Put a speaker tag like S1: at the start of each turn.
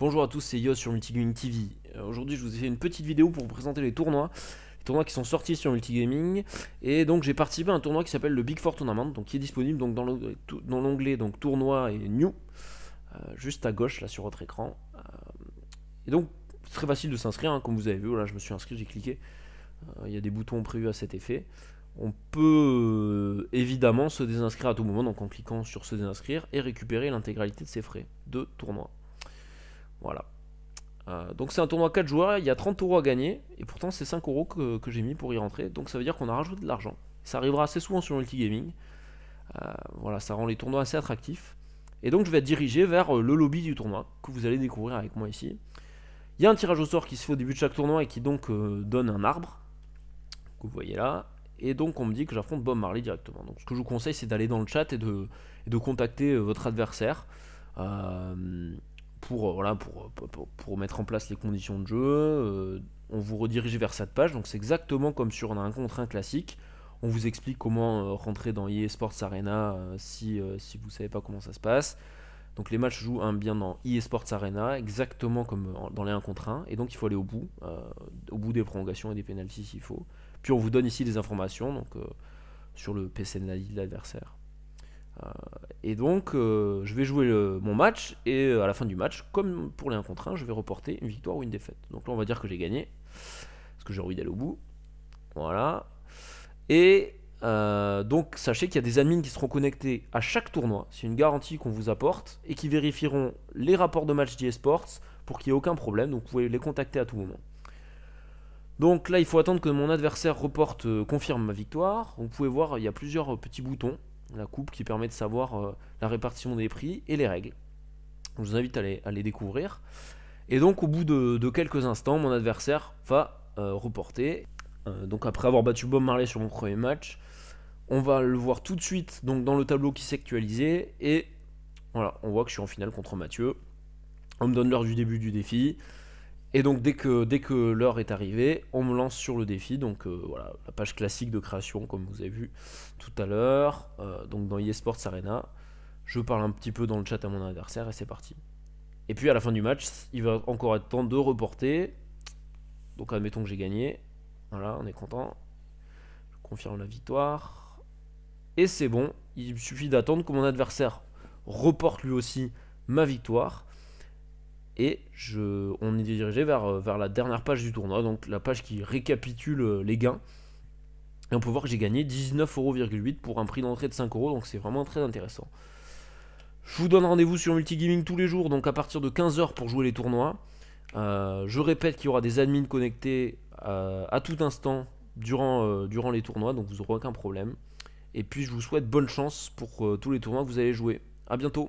S1: Bonjour à tous, c'est Yos sur Multigaming TV. Aujourd'hui, je vous ai fait une petite vidéo pour vous présenter les tournois qui sont sortis sur Multigaming. Et donc, j'ai participé à un tournoi qui s'appelle le Big Four Tournament, donc qui est disponible donc, dans l'onglet donc tournoi et new, juste à gauche là sur votre écran. Et donc, c'est très facile de s'inscrire, hein, comme vous avez vu. Là, je me suis inscrit, j'ai cliqué. Il y a des boutons prévus à cet effet. On peut évidemment se désinscrire à tout moment, donc en cliquant sur se désinscrire et récupérer l'intégralité de ses frais de tournoi. Voilà. Donc c'est un tournoi 4 joueurs, il y a 30 euros à gagner, et pourtant c'est 5 euros que j'ai mis pour y rentrer, donc ça veut dire qu'on a rajouté de l'argent. Ça arrivera assez souvent sur Multigaming. Voilà, ça rend les tournois assez attractifs. Et donc je vais être dirigé vers le lobby du tournoi, que vous allez découvrir avec moi ici. Il y a un tirage au sort qui se fait au début de chaque tournoi et qui donc donne un arbre, que vous voyez là. Et donc on me dit que j'affronte Bob Marley directement. Donc ce que je vous conseille, c'est d'aller dans le chat et de contacter votre adversaire. Pour mettre en place les conditions de jeu. On vous redirige vers cette page, donc c'est exactement comme sur un contre 1 classique. On vous explique comment rentrer dans EA Sports Arena si vous ne savez pas comment ça se passe. Donc les matchs jouent bien dans EA Sports Arena, exactement comme dans les 1 contre 1, et donc il faut aller au bout des prolongations et des pénaltys s'il faut. Puis on vous donne ici des informations donc, sur le PC de l'adversaire. Et donc je vais jouer mon match, et à la fin du match, comme pour les 1 contre 1, je vais reporter une victoire ou une défaite. Donc là on va dire que j'ai gagné, parce que j'ai envie d'aller au bout. Voilà. Et donc sachez qu'il y a des admins qui seront connectés à chaque tournoi, c'est une garantie qu'on vous apporte, et qui vérifieront les rapports de match d'eSports pour qu'il n'y ait aucun problème, donc vous pouvez les contacter à tout moment. Donc là il faut attendre que mon adversaire confirme ma victoire. Vous pouvez voir, il y a plusieurs petits boutons. La coupe qui permet de savoir la répartition des prix et les règles. Je vous invite à les découvrir. Et donc au bout de quelques instants, mon adversaire va reporter. Donc après avoir battu Bob Marley sur mon premier match, on va le voir tout de suite donc, dans le tableau qui s'est actualisé. Et voilà, on voit que je suis en finale contre Mathieu. On me donne l'heure du début du défi. Et donc dès que l'heure est arrivée, on me lance sur le défi. Donc voilà, la page classique de création comme vous avez vu tout à l'heure. Donc dans EA Sports Arena, je parle un petit peu dans le chat à mon adversaire et c'est parti. Et puis à la fin du match, il va encore être temps de reporter. Donc admettons que j'ai gagné. Voilà, on est content. Je confirme la victoire. Et c'est bon, il suffit d'attendre que mon adversaire reporte lui aussi ma victoire. Et on est dirigé vers la dernière page du tournoi, donc la page qui récapitule les gains. Et on peut voir que j'ai gagné 19,8€ pour un prix d'entrée de 5€, donc c'est vraiment très intéressant. Je vous donne rendez-vous sur Multigaming tous les jours, donc à partir de 15h pour jouer les tournois. Je répète qu'il y aura des admins connectés à tout instant durant les tournois, donc vous n'aurez aucun problème. Et puis je vous souhaite bonne chance pour tous les tournois que vous allez jouer. A bientôt.